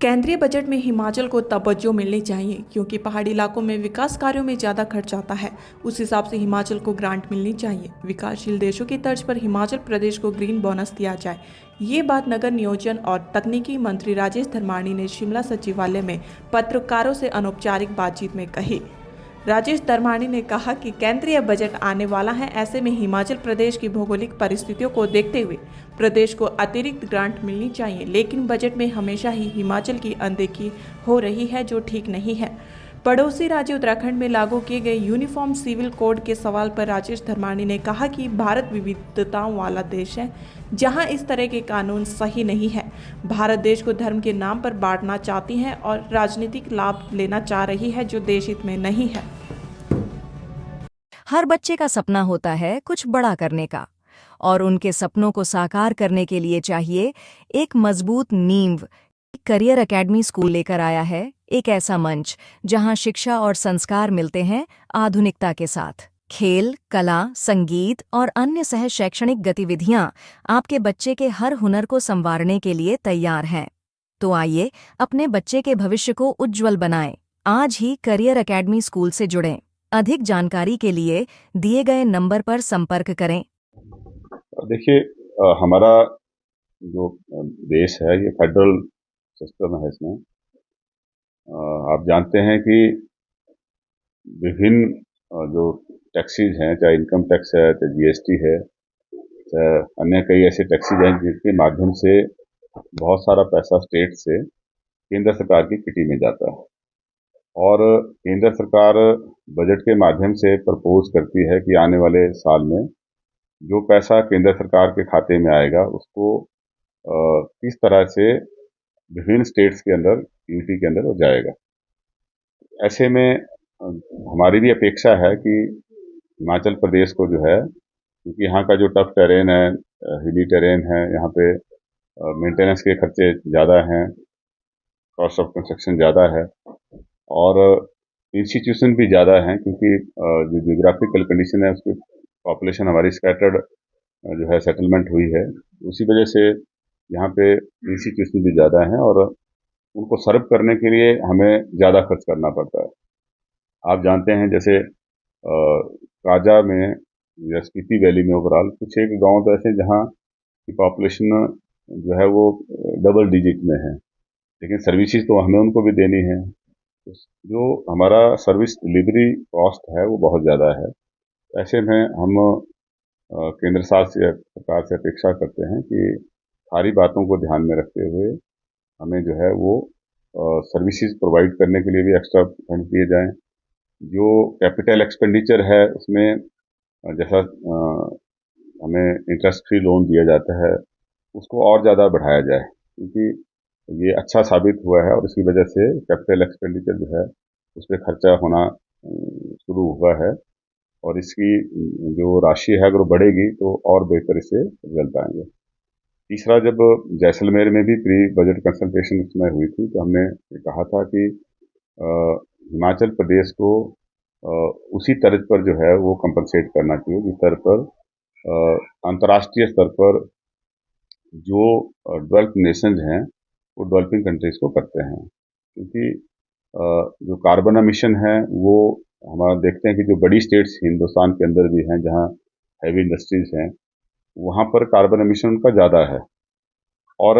केंद्रीय बजट में हिमाचल को तवज्जो मिलनी चाहिए क्योंकि पहाड़ी इलाकों में विकास कार्यों में ज़्यादा खर्च आता है। उस हिसाब से हिमाचल को ग्रांट मिलनी चाहिए। विकासशील देशों की तर्ज पर हिमाचल प्रदेश को ग्रीन बोनस दिया जाए। ये बात नगर नियोजन और तकनीकी मंत्री राजेश धर्माणी ने शिमला सचिवालय में पत्रकारों से अनौपचारिक बातचीत में कही। राजेश धर्माणी ने कहा कि केंद्रीय बजट आने वाला है, ऐसे में हिमाचल प्रदेश की भौगोलिक परिस्थितियों को देखते हुए प्रदेश को अतिरिक्त ग्रांट मिलनी चाहिए, लेकिन बजट में हमेशा ही हिमाचल की अनदेखी हो रही है, जो ठीक नहीं है। पड़ोसी राज्य उत्तराखंड में लागू किए गए यूनिफॉर्म सिविल कोड के सवाल पर राजेश धर्माणी ने कहा कि भारत विविधताओं वाला देश है, जहां इस तरह के कानून सही नहीं है। भारत देश को धर्म के नाम पर बांटना चाहती है और राजनीतिक लाभ लेना चाह रही है, जो देश हित में नहीं है। हर बच्चे का सपना होता है कुछ बड़ा करने का, और उनके सपनों को साकार करने के लिए चाहिए एक मजबूत नींव। करियर एकेडमी स्कूल लेकर आया है एक ऐसा मंच जहां शिक्षा और संस्कार मिलते हैं आधुनिकता के साथ। खेल, कला, संगीत और अन्य सह शैक्षणिक गतिविधियां आपके बच्चे के हर हुनर को संवारने के लिए तैयार हैं। तो आइए अपने बच्चे के भविष्य को उज्जवल बनाएं। आज ही करियर एकेडमी स्कूल से जुड़ें। अधिक जानकारी के लिए दिए गए नंबर पर संपर्क करें। देखिए, हमारा जो देश है ये फेडरल सिस्टम है। इसमें आप जानते हैं कि विभिन्न जो टैक्सेस हैं, चाहे इनकम टैक्स है, चाहे जीएसटी है, चाहे अन्य कई ऐसे टैक्सेस हैं जिनके माध्यम से बहुत सारा पैसा स्टेट से केंद्र सरकार की किटी में जाता है। और केंद्र सरकार बजट के माध्यम से प्रपोज करती है कि आने वाले साल में जो पैसा केंद्र सरकार के खाते में आएगा उसको किस तरह से विभिन्न स्टेट्स के अंदर, यूटी के अंदर हो जाएगा। ऐसे में हमारी भी अपेक्षा है कि हिमाचल प्रदेश को जो है, क्योंकि यहाँ का जो टफ टेरेन है, हिली टेरेन है, यहाँ पे मेंटेनेंस के खर्चे ज़्यादा हैं, कॉस्ट ऑफ कंस्ट्रक्शन ज़्यादा है और इंस्टीट्यूशन भी ज़्यादा हैं, क्योंकि जो जियोग्राफिकल कंडीशन है उसकी पॉपुलेशन हमारी स्कैटर्ड जो है सेटलमेंट हुई है, उसी वजह से यहाँ पे इंस्टीट्यूशन भी ज़्यादा हैं और उनको सर्व करने के लिए हमें ज़्यादा खर्च करना पड़ता है। आप जानते हैं जैसे काजा में या स्पीति वैली में ओवरऑल कुछ एक गांव तो ऐसे जहाँ की पॉपुलेशन जो है वो डबल डिजिट में है, लेकिन सर्विसेज तो हमें उनको भी देनी है। जो हमारा सर्विस डिलीवरी कॉस्ट है वो बहुत ज़्यादा है। ऐसे में हम केंद्र सरकार से अपेक्षा करते हैं कि सारी बातों को ध्यान में रखते हुए हमें जो है वो सर्विसेज प्रोवाइड करने के लिए भी एक्स्ट्रा फंड दिए जाएं। जो कैपिटल एक्सपेंडिचर है उसमें जैसा हमें इंटरेस्ट फ्री लोन दिया जाता है उसको और ज़्यादा बढ़ाया जाए, क्योंकि ये अच्छा साबित हुआ है और इसकी वजह से कैपिटल एक्सपेंडिचर जो है उस पर खर्चा होना शुरू हुआ है और इसकी जो राशि है अगर वो बढ़ेगी तो और बेहतर इससे रिजल्ट आएंगे। तीसरा, जब जैसलमेर में भी प्री बजट कंसल्टेशन उसमें हुई थी तो हमने ये कहा था कि हिमाचल प्रदेश को उसी तर्ज पर जो है वो कंपनसेट करना चाहिए जिस तरह पर अंतर्राष्ट्रीय स्तर पर जो डेवलप्ड नेशंस हैं वो डेवलपिंग कंट्रीज को करते हैं, क्योंकि जो कार्बन एमिशन है वो हमारा देखते हैं कि जो बड़ी स्टेट्स हिंदुस्तान के अंदर भी हैं जहाँ हैवी इंडस्ट्रीज हैं वहाँ पर कार्बन एमिशन उनका ज़्यादा है और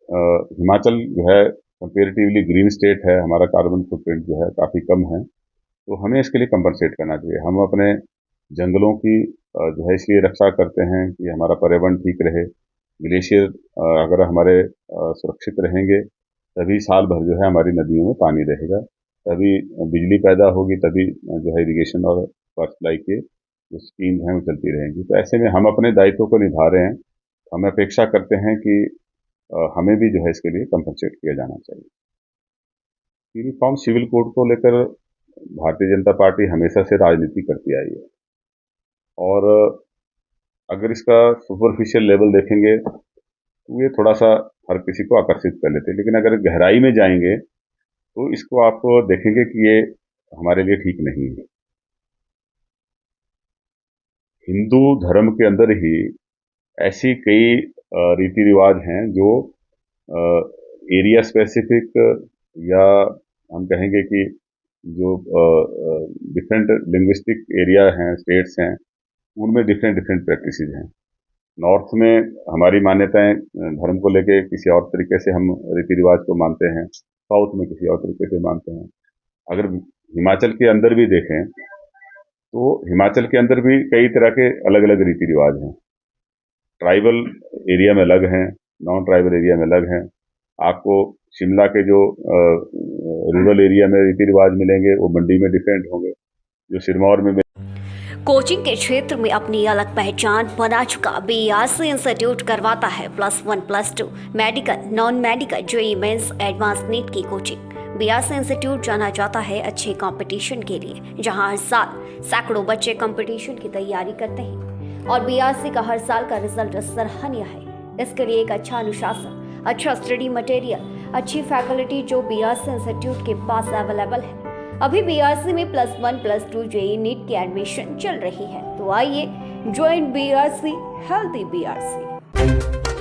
हिमाचल जो है कंपेरेटिवली ग्रीन स्टेट है, हमारा कार्बन फुटप्रिंट जो है काफ़ी कम है, तो हमें इसके लिए कंपनसेट करना चाहिए। हम अपने जंगलों की जो है इसलिए रक्षा करते हैं कि हमारा पर्यावरण ठीक रहे। ग्लेशियर अगर हमारे सुरक्षित रहेंगे तभी साल भर जो है हमारी नदियों में पानी रहेगा, तभी बिजली पैदा होगी, तभी जो है इरिगेशन और वाटर सप्लाई के जो स्कीम हैं वो चलती रहेंगी। तो ऐसे में हम अपने दायित्व को निभा रहे हैं, हम अपेक्षा करते हैं कि हमें भी जो है इसके लिए कंपनसेट किया जाना चाहिए। यूनिफॉर्म सिविल कोड को लेकर भारतीय जनता पार्टी हमेशा से राजनीति करती आई है और अगर इसका सुपरफिशियल लेवल देखेंगे तो ये थोड़ा सा हर किसी को आकर्षित कर लेते हैं, लेकिन अगर गहराई में जाएंगे तो इसको आप देखेंगे कि ये हमारे लिए ठीक नहीं है। हिंदू धर्म के अंदर ही ऐसी कई रीति रिवाज हैं जो एरिया स्पेसिफिक या हम कहेंगे कि जो डिफरेंट लिंग्विस्टिक एरिया हैं, स्टेट्स हैं, उनमें डिफरेंट डिफरेंट प्रैक्टिसेस हैं। नॉर्थ में हमारी मान्यताएं धर्म को लेके किसी और तरीके से हम रीति रिवाज को मानते हैं, साउथ में किसी और तरीके से मानते हैं। अगर हिमाचल के अंदर भी देखें तो हिमाचल के अंदर भी कई तरह के अलग अलग रीति रिवाज हैं। ट्राइबल एरिया में अलग हैं, नॉन ट्राइबल एरिया में अलग हैं। आपको शिमला के जो रूरल एरिया में रीति रिवाज मिलेंगे वो मंडी में डिफरेंट होंगे, जो सिरमौर में कोचिंग के क्षेत्र में अपनी अलग पहचान बना चुका बीआरसी इंस्टीट्यूट करवाता है +1 +2 medical, non medical, JEE mains, advance NEET की कोचिंग। बीआरसी इंस्टीट्यूट जाना जाता है अच्छे कंपटीशन के लिए, जहां हर साल सैकड़ों बच्चे कंपटीशन की तैयारी करते हैं और बीआरसी का हर साल का रिजल्ट सराहनीय है। इसके लिए एक अच्छा अनुशासन, अच्छा स्टडी मटेरियल, अच्छी फैकल्टी जो बीआरसी इंस्टीट्यूट के पास अवेलेबल है। अभी बीआरसी में +1 +2 जेईई नीट की एडमिशन चल रही है, तो आइए ज्वाइन बीआरसी, हेल्दी बीआरसी।